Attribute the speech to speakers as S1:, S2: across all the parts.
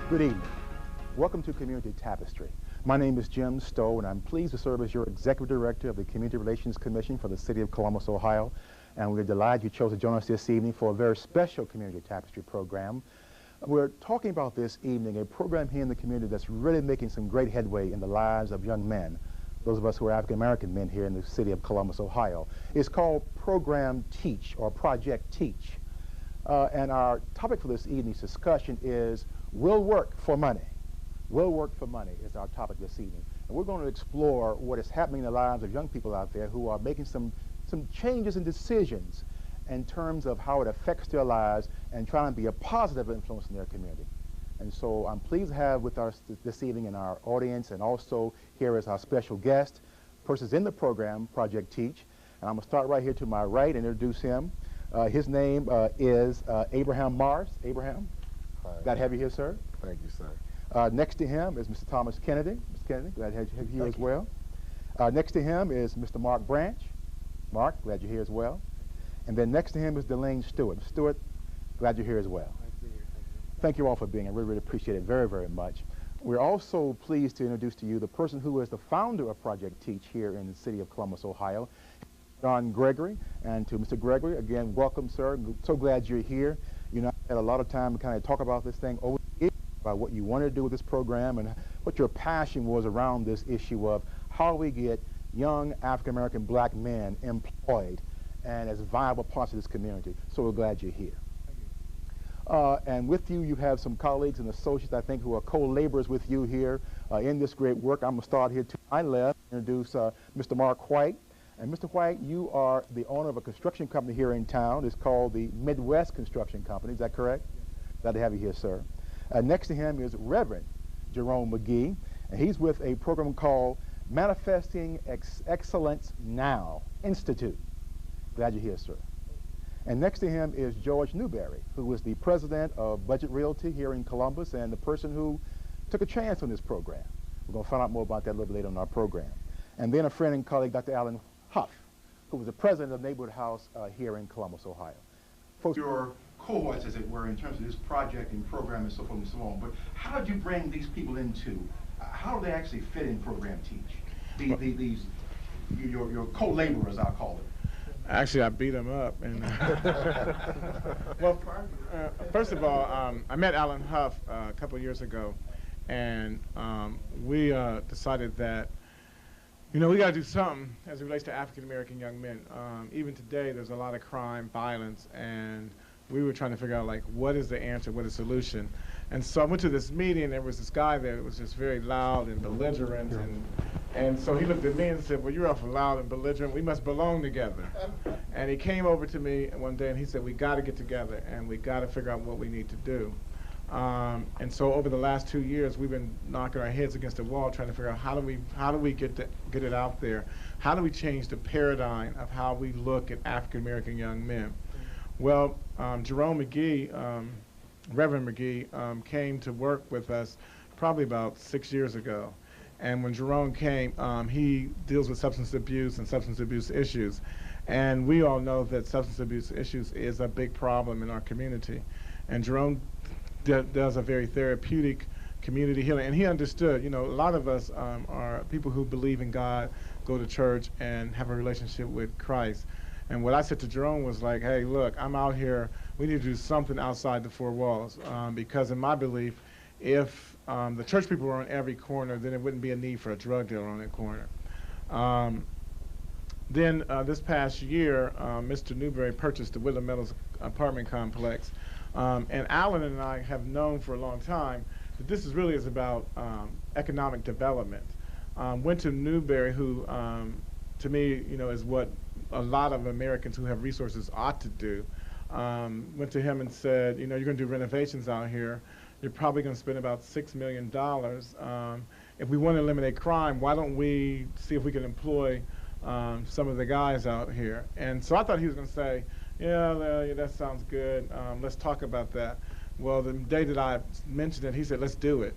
S1: Good evening. Welcome to Community Tapestry. My name is Jim Stowe, and I'm pleased to serve as your Executive Director of the Community Relations Commission for the City of Columbus, Ohio. And we're delighted you chose to join us this evening for a very special Community Tapestry program. We're talking about this evening a program here in the community that's really making some great headway in the lives of young men, those of us who are African-American men here in the City of Columbus, Ohio. It's called Program Teach, or Project Teach. And our topic for this evening's discussion is Will Work for Money. Will Work for Money is our topic this evening. And we're going to explore what is happening in the lives of young people out there who are making some changes and decisions in terms of how it affects their lives and trying to be a positive influence in their community. And so I'm pleased to have with us this evening in our audience, and also here is our special guest, persons in the program, Project Teach. And I'm going to start right here to my right and introduce him. His name is Abraham Morris. Abraham,
S2: Hi.
S1: glad to have you here, sir.
S2: Thank you, sir.
S1: Next to him is Mr. Thomas Kennedy. Mr. Kennedy, glad to have you here as well. Next to him is Mr. Mark Branch. Mark, glad you're here as well. And then next to him is Delane Stewart. Stewart, glad you're here as well. Thank you all for being here. I really, really appreciate it very, very much. We're also pleased to introduce to you the person who is the founder of Project Teach here in the city of Columbus, Ohio, John Gregory. And to Mr. Gregory, again, welcome, sir. I'm so glad you're here. You know, I had a lot of time to kind of talk about this thing over the years, about what you wanted to do with this program and what your passion was around this issue of how we get young African-American black men employed and as viable parts of this community. So we're glad you're here. And with you, you have some colleagues and associates, I think, who are co-laborers with you here in this great work. I'm going to start here to my left, introduce Mr. Mark White. And Mr. White, you are the owner of a construction company here in town. It's called the Midwest Construction Company. Is that correct? Yes. Glad to have you here, sir. Next to him is Reverend Jerome McGee, and he's with a program called Manifesting Excellence Now Institute. Glad you're here, sir. And next to him is George Newberry, who is the president of Budget Realty here in Columbus and the person who took a chance on this program. We're going to find out more about that a little bit later on our program. And then a friend and colleague, Dr. Alan Huff, who was the president of Neighborhood House here in Columbus, Ohio. Folks, your cohorts, as it were, in terms of this project and program and so forth and so on, but how did you bring these people into, how do they actually fit in Program Teach? Your co-laborers, I'll call it.
S3: Actually, I beat him up. And well, first of all, I met Alan Huff a couple of years ago, and we decided that, you know, we got to do something as it relates to African-American young men. Even today, there's a lot of crime, violence, and we were trying to figure out, like, what is the answer, what is the solution? And so I went to this meeting, and there was this guy there that was just very loud and belligerent, and so he looked at me and said, well, you're awful loud and belligerent. We must belong together. And he came over to me one day, and he said, we got to get together, and we got to figure out what we need to do. And so over the last 2 years, we've been knocking our heads against the wall trying to figure out how do we get it out there? How do we change the paradigm of how we look at African-American young men? Well, Jerome McGee, Reverend McGee, came to work with us probably about 6 years ago. And when Jerome came, he deals with substance abuse and substance abuse issues. And we all know that substance abuse issues is a big problem in our community. And Jerome does a very therapeutic community healing. And he understood, you know, a lot of us are people who believe in God, go to church, and have a relationship with Christ. And what I said to Jerome was like, hey, look, I'm out here. We need to do something outside the four walls. Because in my belief, if the church people were on every corner, then there wouldn't be a need for a drug dealer on that corner. Then this past year, Mr. Newberry purchased the Woodland Meadows apartment complex. And Alan and I have known for a long time that this really is about economic development. Went to Newberry, who to me, you know, is what a lot of Americans who have resources ought to do. Went to him and said, you know, you're going to do renovations out here. You're probably going to spend about $6 million. If we want to eliminate crime, why don't we see if we can employ some of the guys out here? And so I thought he was going to say, yeah, that sounds good. Let's talk about that. Well, the day that I mentioned it, he said, let's do it.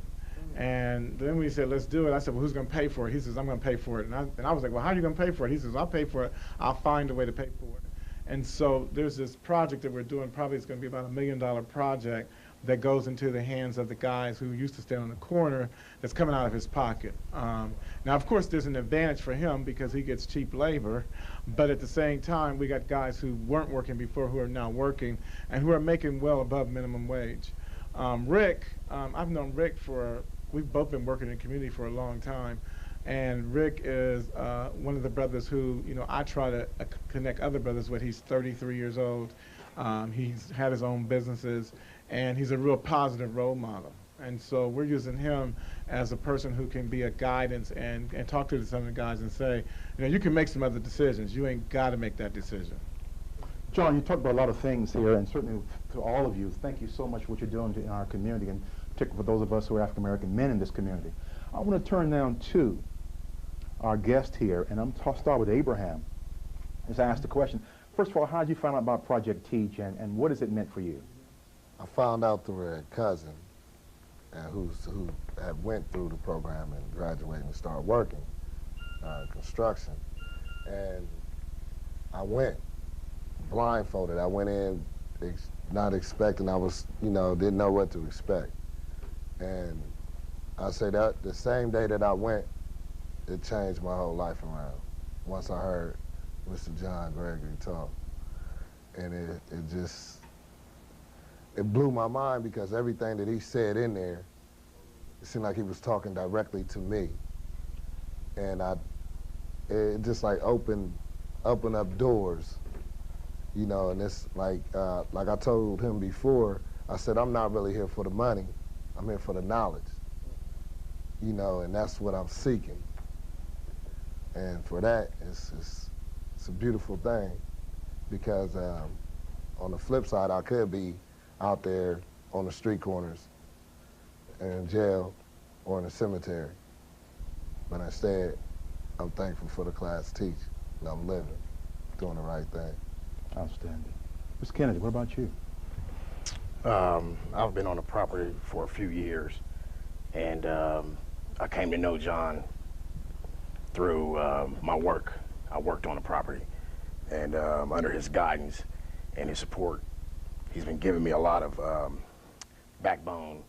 S3: And then we said, let's do it. I said, well, who's going to pay for it? He says, I'm going to pay for it. And I was like, well, how are you going to pay for it? He says, I'll pay for it. I'll find a way to pay for it. And so there's this project that we're doing. Probably it's going to be about $1 million project that goes into the hands of the guys who used to stand on the corner that's coming out of his pocket. Now, of course, there's an advantage for him because he gets cheap labor, but at the same time, we got guys who weren't working before who are now working and who are making well above minimum wage. Rick, I've known Rick we've both been working in the community for a long time, and Rick is one of the brothers who, I try to connect other brothers with. He's 33 years old. He's had his own businesses, and he's a real positive role model. And so we're using him as a person who can be a guidance and talk to some of the guys and say, you can make some other decisions. You ain't got to make that decision.
S1: John, you talked about a lot of things here, and certainly to all of you, thank you so much for what you're doing in our community, and particularly for those of us who are African-American men in this community. I want to turn now to our guest here, and I'm going to start with Abraham as I ask the question. First of all, how did you find out about Project Teach, and what has it meant for you?
S2: I found out through a cousin who had went through the program and graduated and started working construction. And I went blindfolded. I went in not expecting. I was, didn't know what to expect. And I say that the same day that I went, it changed my whole life around. Once I heard Mr. John Gregory talk. And it blew my mind because everything that he said in there, it seemed like he was talking directly to me. And it just like opened up doors, and it's like I told him before, I said, I'm not really here for the money, I'm here for the knowledge, and that's what I'm seeking. And for that, it's a beautiful thing because on the flip side, I could be out there on the street corners, in jail, or in a cemetery. But instead, I'm thankful for the class Teach, and I'm living, doing the right thing.
S1: Outstanding. Ms. Kennedy, what about you?
S4: I've been on the property for a few years, and I came to know John through my work. I worked on the property, and under his guidance and his support, he's been giving me a lot of backbone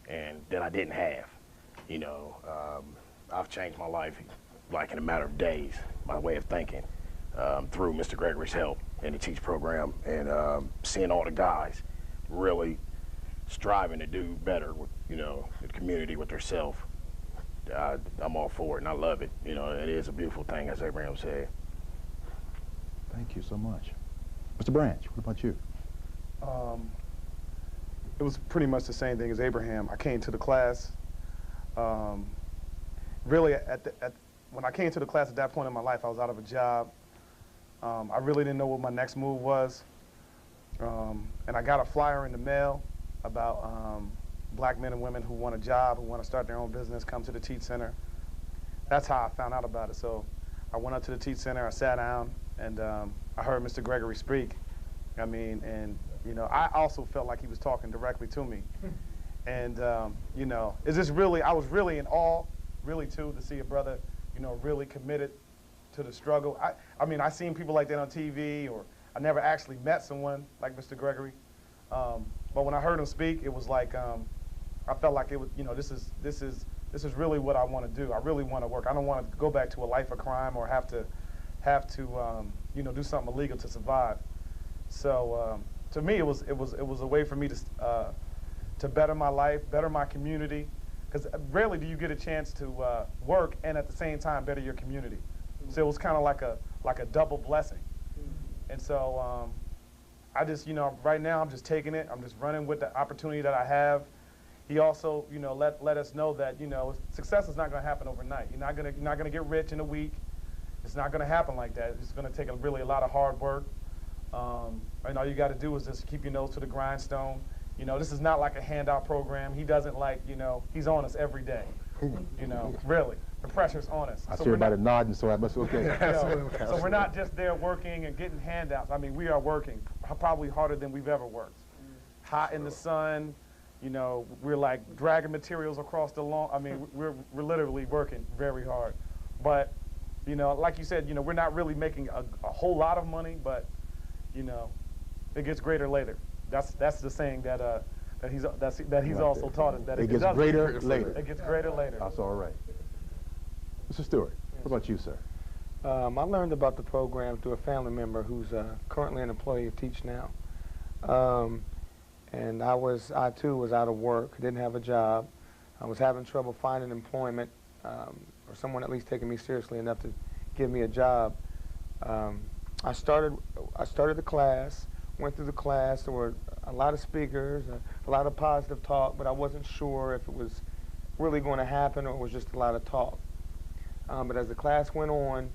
S4: and that I didn't have. I've changed my life like in a matter of days, my way of thinking, through Mr. Gregory's help in the Teach program, and seeing all the guys really striving to do better with, the community, with themselves. I'm all for it, and I love it. It is a beautiful thing, as Abraham said.
S1: Thank you so much. Mr. Branch, what about you?
S5: It was pretty much the same thing as Abraham. I came to the class. Really, when I came to the class at that point in my life, I was out of a job. I really didn't know what my next move was. And I got a flyer in the mail about black men and women who want a job, who want to start their own business, come to the Teach Center. That's how I found out about it. So I went up to the Teach Center, I sat down, and I heard Mr. Gregory speak. I also felt like he was talking directly to me. And, it's just really, I was really in awe, really too, to see a brother, really committed to the struggle. I seen people like that on TV, or I never actually met someone like Mr. Gregory. But when I heard him speak, it was like, I felt like it was, this is really what I want to do. I really want to work. I don't want to go back to a life of crime or have to do something illegal to survive. So to me, it was a way for me to better my life, better my community, because rarely do you get a chance to work and at the same time better your community. So it was kind of like a double blessing. And so I just, right now I'm just taking it. I'm just running with the opportunity that I have. He also, let us know that, success is not going to happen overnight. You're not going to get rich in a week. It's not going to happen like that. It's going to take a lot of hard work. And all you got to do is just keep your nose to the grindstone. This is not like a handout program. He doesn't he's on us every day. Really, the pressure's on us.
S1: I see everybody nodding, so I must be okay.
S5: So we're not just there working and getting handouts. We are working probably harder than we've ever worked. Hot in the sun. We're like dragging materials across the lawn. We're literally working very hard. But, like you said, we're not really making a whole lot of money, but, it gets greater later. That's the saying that that he's also taught us that
S1: it gets greater later.
S5: It gets greater later.
S1: That's all right. Mr. Stewart, what about you, sir?
S6: I learned about the program through a family member who's currently an employee of Teach Now. And I too was out of work, didn't have a job. I was having trouble finding employment, or someone at least taking me seriously enough to give me a job. I started the class, went through the class. There were a lot of speakers, a lot of positive talk, but I wasn't sure if it was really going to happen or it was just a lot of talk. But as the class went on,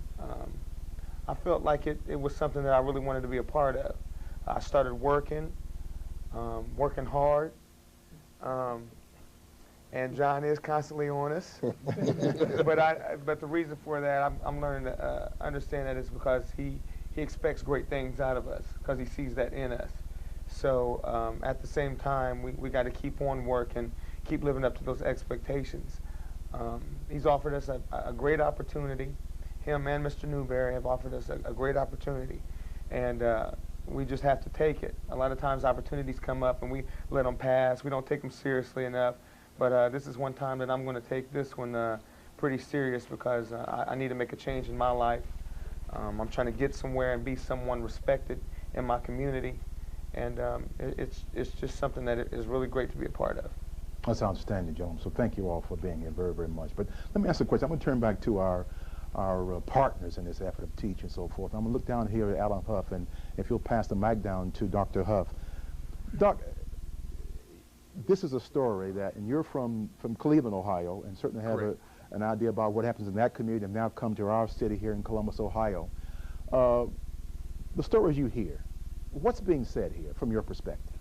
S6: I felt like it was something that I really wanted to be a part of. I started working hard, and John is constantly on us. but the reason for that, I'm learning to understand that is because he expects great things out of us, because he sees that in us. So at the same time, we got to keep on working, keep living up to those expectations. He's offered us a great opportunity. Him and Mr. Newberry have offered us a great opportunity, and we just have to take it. A lot of times opportunities come up and we let them pass. We don't take them seriously enough, but this is one time that I'm going to take this one pretty serious, because I need to make a change in my life. I'm trying to get somewhere and be someone respected in my community, and it's just something that is really great to be a part of.
S1: That's outstanding, Jones. So thank you all for being here very, very much. But let me ask a question. I'm going to turn back to our partners in this effort of Teach and so forth. I'm going to look down here at Alan Huff, and if you'll pass the mic down to Dr. Huff. Doc, this is a story that, and you're from Cleveland, Ohio, and certainly have an idea about what happens in that community, and now come to our city here in Columbus, Ohio. The stories you hear, what's being said here from your perspective?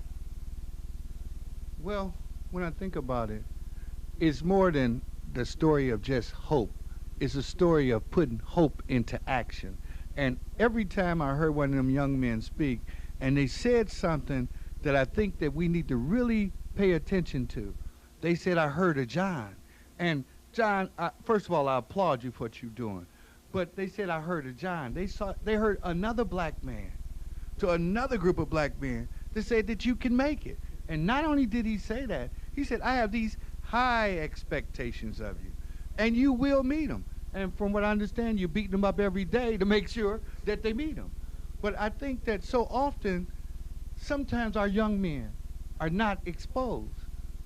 S7: Well, when I think about it, it's more than the story of just hope. It's a story of putting hope into action. And every time I heard one of them young men speak, and they said something that I think that we need to really pay attention to. They said, I heard of John. And John, first of all, I applaud you for what you're doing. But they said, I heard of John. They heard another black man to another group of black men that said that you can make it. And not only did he say that, he said, I have these high expectations of you, and you will meet them. And from what I understand, you're beating them up every day to make sure that they meet them. But I think that so often, sometimes our young men are not exposed.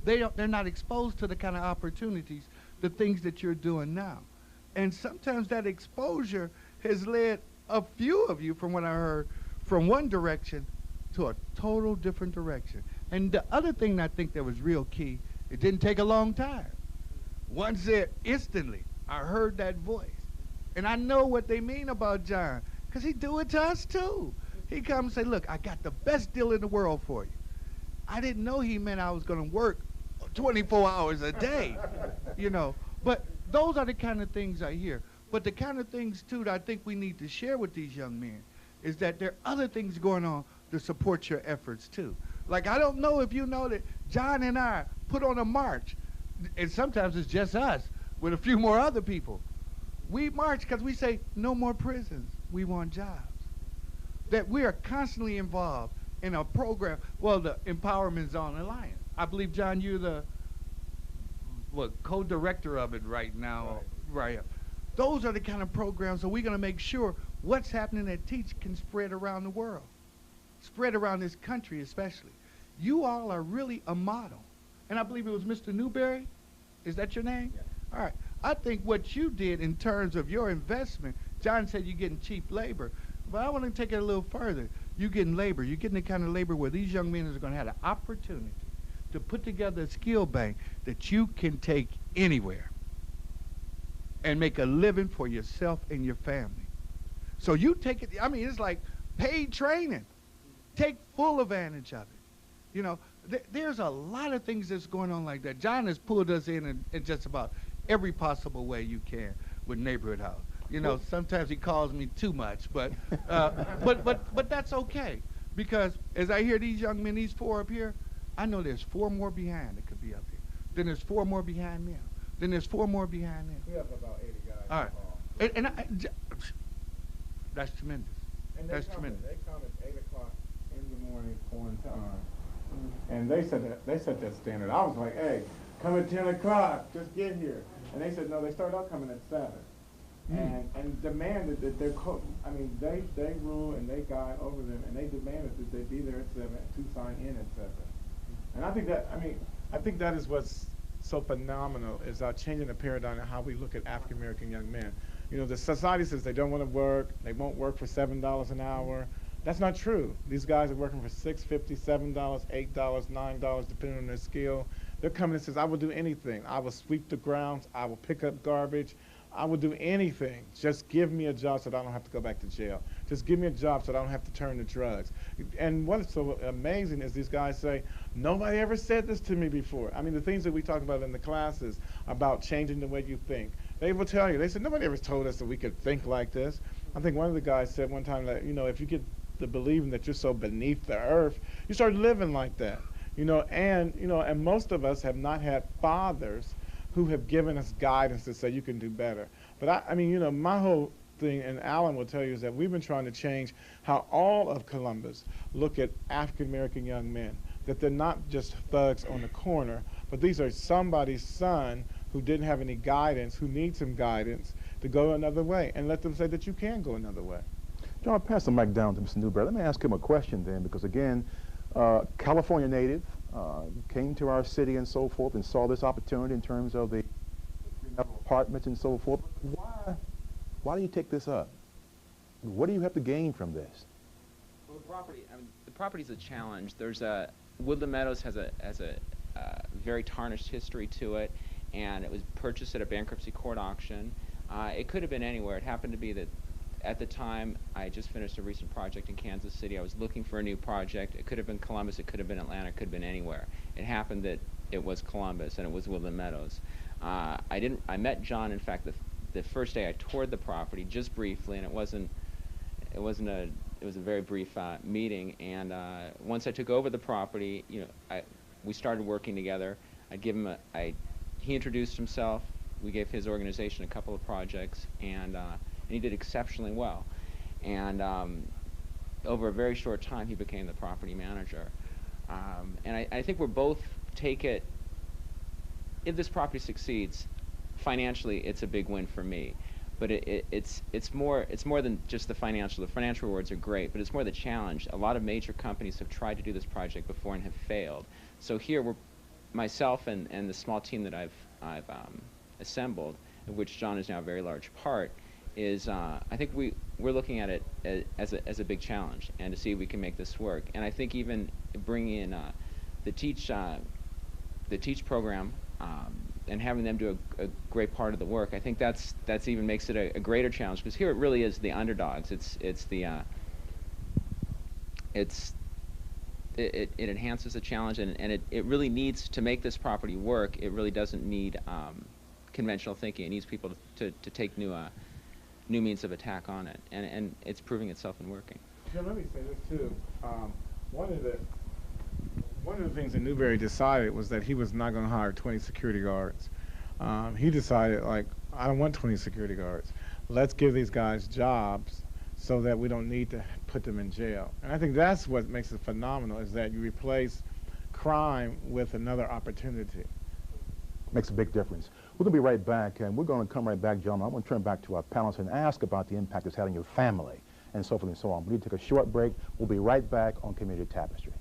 S7: They're not exposed to the kind of opportunities, the things that you're doing now. And sometimes that exposure has led a few of you, from what I heard, from one direction to a total different direction. And the other thing that I think that was real key, it didn't take a long time. Once there, instantly, I heard that voice. And I know what they mean about John, because he do it to us too. He comes and say, look, I got the best deal in the world for you. I didn't know he meant I was going to work 24 hours a day, you know. But those are the kind of things I hear. But the kind of things, too, that I think we need to share with these young men is that there are other things going on to support your efforts, too. Like, I don't know if you know that John and I put on a march, and sometimes it's just us with a few more other people. We march because we say, no more prisons. We want jobs. That we are constantly involved in a program, well, the Empowerment Zone Alliance. I believe, John, you're the co-director of it right now. Right. Those are the kind of programs that we're going to make sure what's happening at Teach can spread around the world, spread around this country especially. You all are really a model. And I believe it was Mr. Newberry. Is that your name? Yeah. All right. I think what you did in terms of your investment, John said you're getting cheap labor, but I want to take it a little further. You're getting labor. You're getting the kind of labor where these young men are going to have the opportunity to put together a skill bank that you can take anywhere and make a living for yourself and your family. So you take it, I mean, it's like paid training. Take full advantage of it. You know, there's a lot of things that's going on like that. John has pulled us in just about every possible way you can with Neighborhood House. You know, sometimes he calls me too much, but that's okay, because as I hear these young men, these 4 up here, I know there's 4 more behind that could be up here. Then there's 4 more behind them. Then there's 4 more behind them.
S3: We have about 80 guys.
S7: All right, that's tremendous.
S3: And
S7: that's tremendous.
S3: They come at 8 o'clock in the morning on time. And they set that standard. I was like, hey, come at 10 o'clock, just get here. And they said, no, they started out coming at 7. And demanded that they rule and they guide over them, and they demanded that they be there at 7 to sign in at 7. And I think that is what's so phenomenal, is our changing the paradigm of how we look at African American young men. You know, the society says they don't want to work, they won't work for $7 an hour. That's not true. These guys are working for $6.50, $7, $8, $9, depending on their skill. They're coming and says, I will do anything. I will sweep the grounds, I will pick up garbage, I will do anything. Just give me a job so that I don't have to go back to jail. Just give me a job so that I don't have to turn to drugs. And what's so amazing is these guys say, nobody ever said this to me before. I mean, the things that we talk about in the classes about changing the way you think, they will tell you. They said, nobody ever told us that we could think like this. I think one of the guys said one time that, you know, if you get the believing that you're so beneath the earth, you start living like that. And most of us have not had fathers who have given us guidance to say you can do better. But my whole thing, and Alan will tell you, is that we've been trying to change how all of Columbus look at African American young men, that they're not just thugs on the corner, but these are somebody's son who didn't have any guidance, who needs some guidance to go another way, and let them say that you can go another way.
S1: John, I'll pass the mic down to Mr. Newberry. Let me ask him a question then, because again, California native, came to our city and so forth and saw this opportunity in terms of the apartments and so forth. Why do you take this up? What do you have to gain from this?
S8: Well, the property's a challenge. There's Woodland Meadows has a very tarnished history to it, and it was purchased at a bankruptcy court auction. It could have been anywhere. It happened to be that at the time, I just finished a recent project in Kansas City. I was looking for a new project. It could have been Columbus, it could have been Atlanta, it could have been anywhere. It happened that it was Columbus, and it was Woodland Meadows. I met John, in fact, the first day I toured the property, just briefly, and it was a very brief meeting. And once I took over the property, we started working together. I'd give him he introduced himself. We gave his organization a couple of projects, and he did exceptionally well. And over a very short time, he became the property manager. And I think we're both take it, if this property succeeds, financially, it's a big win for me. But it's more than just the financial. The financial rewards are great, but it's more the challenge. A lot of major companies have tried to do this project before and have failed. So here, myself and the small team that I've assembled, of which John is now a very large part, is I think we're looking at it as a big challenge, and to see if we can make this work. And I think even bringing in the teach program and having them do a great part of the work, I think that's even makes it a greater challenge, because here it really is the underdogs. It enhances the challenge, and it really needs to make this property work. It really doesn't need conventional thinking. It needs people to take new means of attack on it, and it's proving itself in working.
S3: Yeah, let me say this too. One of the things that Newberry decided was that he was not going to hire 20 security guards. He decided, like, I don't want 20 security guards. Let's give these guys jobs so that we don't need to put them in jail. And I think that's what makes it phenomenal, is that you replace crime with another opportunity.
S1: Makes a big difference. We're going to be right back, and we're going to come right back, gentlemen. I want to turn back to our panelists and ask about the impact it's had on your family and so forth and so on. We need to take a short break. We'll be right back on Community Tapestry.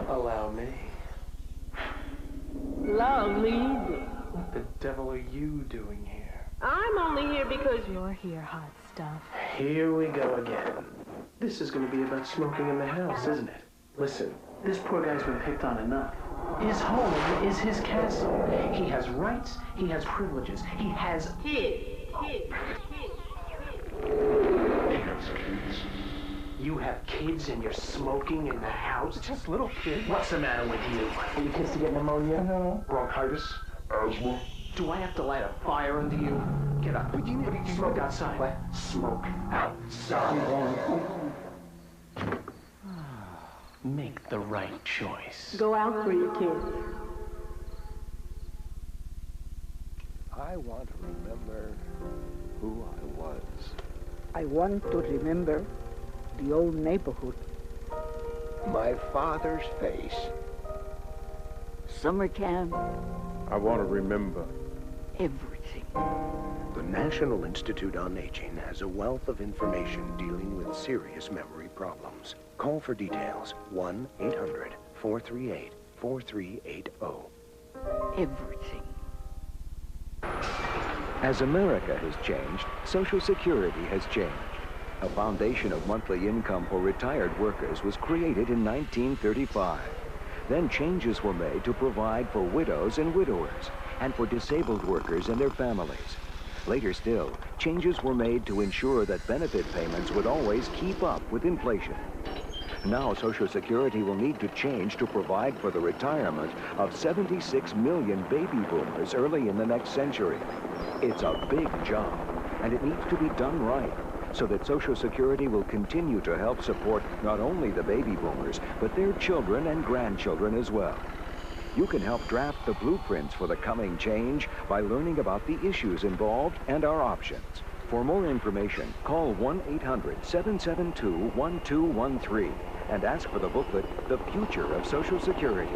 S9: Allow me.
S10: Lovely.
S9: What the devil are you doing here?
S10: I'm only here because you're here, hot stuff.
S9: Here we go again. This is going to be about smoking in the house, isn't it? Listen, this poor guy's been picked on enough. His home is his castle. He has rights, he has privileges, he has kids. You have kids and you're smoking in the house?
S6: Just little kids.
S9: What's the matter with you?
S6: Are your kids to get pneumonia? No.
S9: Bronchitis? Asthma? Do I have to light a fire under you? Get up. Smoke outside.
S6: What?
S9: Smoke outside. Make the right choice.
S10: Go out for your kids.
S11: I want to remember who I was.
S12: I want to remember the old neighborhood.
S11: My father's face.
S12: Summer camp,
S11: I want to remember.
S12: everything.
S13: The National Institute on Aging has a wealth of information dealing with serious memory problems. Call for details. 1-800-438-4380.
S12: Everything.
S14: As America has changed, Social Security has changed. A foundation of monthly income for retired workers was created in 1935. Then changes were made to provide for widows and widowers, and for disabled workers and their families. Later still, changes were made to ensure that benefit payments would always keep up with inflation. Now Social Security will need to change to provide for the retirement of 76 million baby boomers early in the next century. It's a big job, and it needs to be done right, so that Social Security will continue to help support not only the baby boomers, but their children and grandchildren as well. You can help draft the blueprints for the coming change by learning about the issues involved and our options. For more information, call 1-800-772-1213 and ask for the booklet, The Future of Social Security.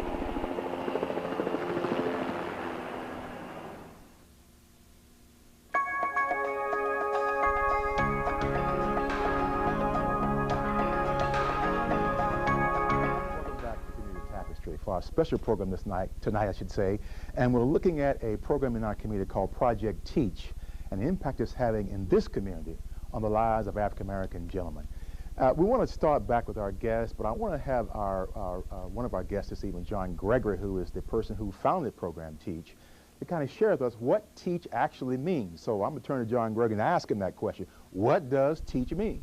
S1: Tapestry for our special program tonight, I should say, and we're looking at a program in our community called Project Teach, and the impact it's having in this community on the lives of African American gentlemen. We want to start back with our guests, but I want to have one of our guests this evening, John Gregory, who is the person who founded program Teach, to kind of share with us what Teach actually means. So I'm going to turn to John Gregory and ask him that question. What does Teach mean?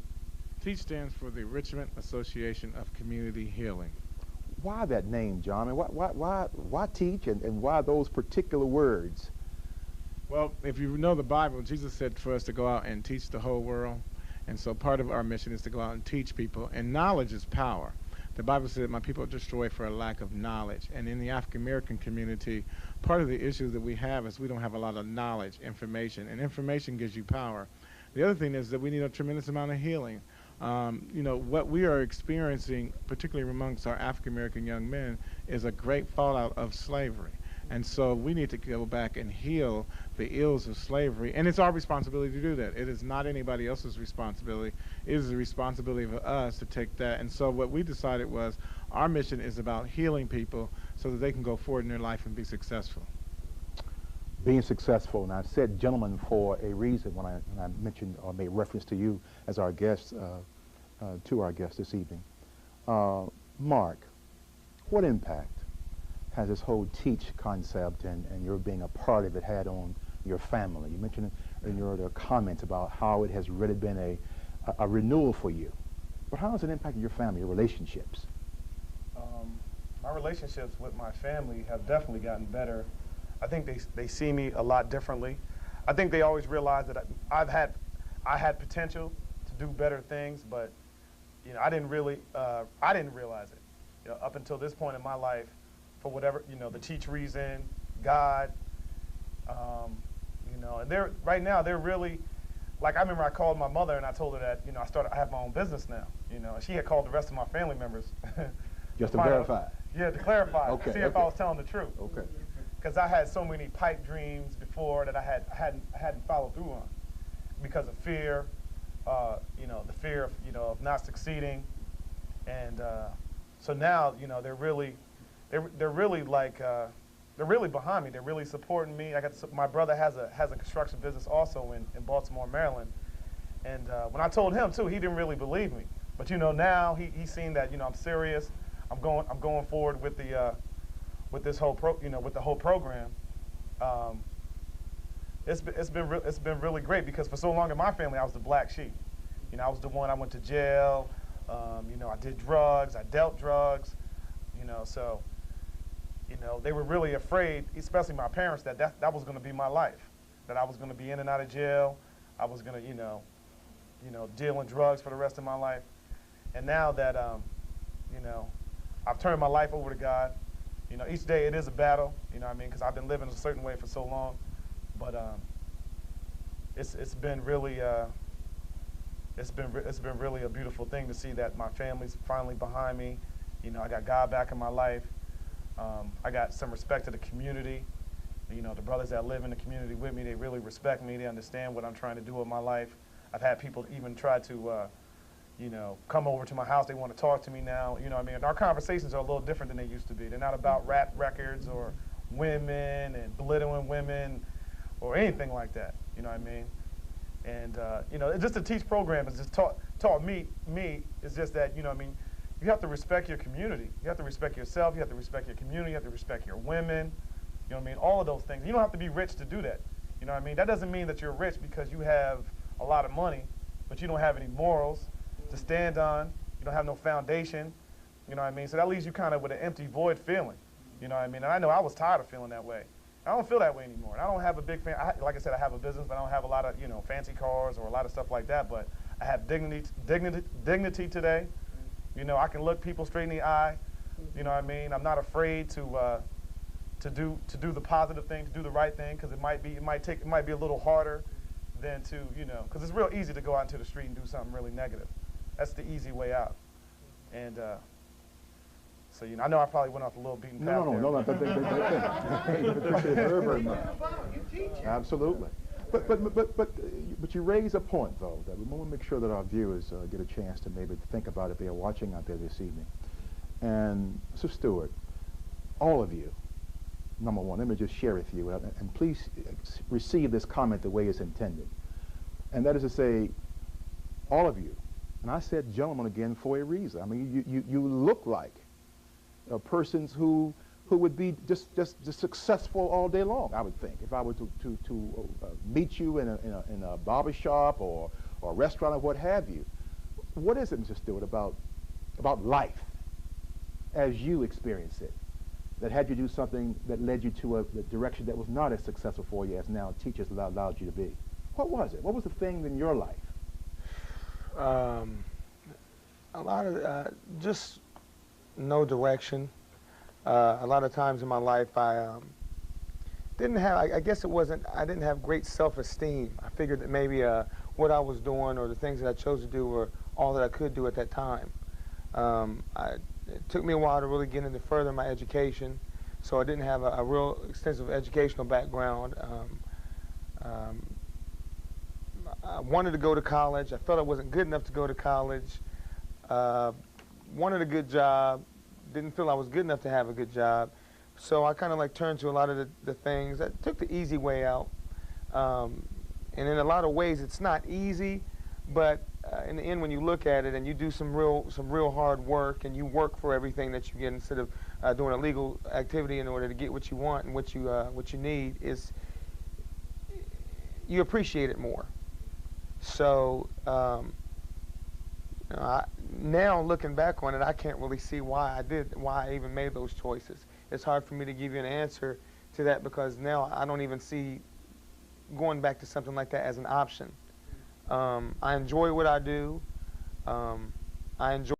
S3: Teach stands for the Richmond Association of Community Healing.
S1: Why that name, John? And why Teach, and why those particular words?
S3: Well, if you know the Bible, Jesus said for us to go out and teach the whole world. And so part of our mission is to go out and teach people. And knowledge is power. The Bible said, my people are destroyed for a lack of knowledge. And in the African American community, part of the issue that we have is we don't have a lot of knowledge, information. And information gives you power. The other thing is that we need a tremendous amount of healing. You know, what we are experiencing, particularly amongst our African American young men, is a great fallout of slavery. And so we need to go back and heal the ills of slavery. And it's our responsibility to do that. It is not anybody else's responsibility. It is the responsibility of us to take that. And so what we decided was our mission is about healing people so that they can go forward in their life and be successful.
S1: Being successful, and I said gentlemen for a reason when I mentioned or made reference to you as our guest, to our guest this evening. Mark, what impact has this whole Teach concept and your being a part of it had on your family? You mentioned in your comments about how it has really been a renewal for you. But how has it impacted your family, your relationships?
S5: My relationships with my family have definitely gotten better. I think they see me a lot differently. I think they always realize that I had potential to do better things, but you know I didn't realize it. You know, up until this point in my life, for whatever, you know, the Teach reason, God, you know, and right now they're really, like I remember I called my mother and I told her that, you know, I have my own business now, you know, and she had called the rest of my family members.
S1: Just to verify?
S5: Yeah, to clarify,
S1: okay,
S5: see if I was telling the truth.
S1: Okay.
S5: Because I had so many pipe dreams before that I hadn't followed through on because of fear, you know, the fear of, you know, of not succeeding. And so now, you know, they're really like, they're really behind me. They're really supporting me. My brother has a construction business also in Baltimore, Maryland. And when I told him too, he didn't really believe me. But you know, now he's seen that, you know, I'm serious. I'm going forward with the with this whole with the whole program, it's been really great, because for so long in my family I was the black sheep. You know, I was the one. I went to jail. You know, I did drugs. I dealt drugs. You know, so you know, they were really afraid, especially my parents, that that was going to be my life, that I was going to be in and out of jail. I was going to, you know, deal in drugs for the rest of my life. And now that, you know, I've turned my life over to God. You know, each day it is a battle, you know what I mean, because I've been living a certain way for so long. But it's been really, it's been really a beautiful thing to see that my family's finally behind me. You know, I got God back in my life. I got some respect to the community. You know, the brothers that live in the community with me, they really respect me. They understand what I'm trying to do with my life. I've had people even try to, you know, come over to my house. They want to talk to me now. You know what I mean? Our conversations are a little different than they used to be. They're not about rap records or women and belittling women or anything like that. You know what I mean? And, you know, just the TEACH program has just taught me, it's just that, you know what I mean, you have to respect your community. You have to respect yourself. You have to respect your community. You have to respect your women. You know what I mean? All of those things. You don't have to be rich to do that. You know what I mean? That doesn't mean that you're rich because you have a lot of money, but you don't have any morals to stand on. You don't have no foundation. You know what I mean? So that leaves you kind of with an empty, void feeling. You know what I mean? And I know I was tired of feeling that way. I don't feel that way anymore. And I don't have a big like I said, I have a business, but I don't have a lot of, you know, fancy cars or a lot of stuff like that. But I have dignity today. You know, I can look people straight in the eye. You know what I mean? I'm not afraid to do the positive thing, to do the right thing, because it might be a little harder than to, you know, because it's real easy to go out into the street and do something really negative. That's the easy way out. And so, you know, I know I probably went off a little beaten path.
S1: No. Appreciate it very, very much. Absolutely. But you raise a point, though, that we want to make sure that our viewers get a chance to maybe think about if they are watching out there this evening. And Mr. Stewart, all of you, number one, let me just share with you, and please receive this comment the way it's intended. And that is to say, all of you, and I said gentlemen again for a reason. I mean, you look like persons who would be just successful all day long, I would think. If I were to meet you in a barber shop or a restaurant or what have you. What is it, Mr. Stewart, about life as you experience it that had you do something that led you to a direction that was not as successful for you as now teachers allowed you to be? What was it? What was the thing in your life?
S6: A lot of just no direction. A lot of times in my life I didn't have, I guess it wasn't, I didn't have great self-esteem. I figured that maybe what I was doing or the things that I chose to do were all that I could do at that time. It took me a while to really get into further my education, so I didn't have a real extensive educational background. I wanted to go to college. I felt I wasn't good enough to go to college. Wanted a good job. Didn't feel I was good enough to have a good job. So I kind of like turned to a lot of the things. I took the easy way out. And in a lot of ways, it's not easy, but in the end, when you look at it and you do some real hard work and you work for everything that you get instead of doing a legal activity in order to get what you want and what you need, is you appreciate it more. So you know, now looking back on it, I can't really see why I even made those choices. It's hard for me to give you an answer to that because now I don't even see going back to something like that as an option. I enjoy what I do. I enjoy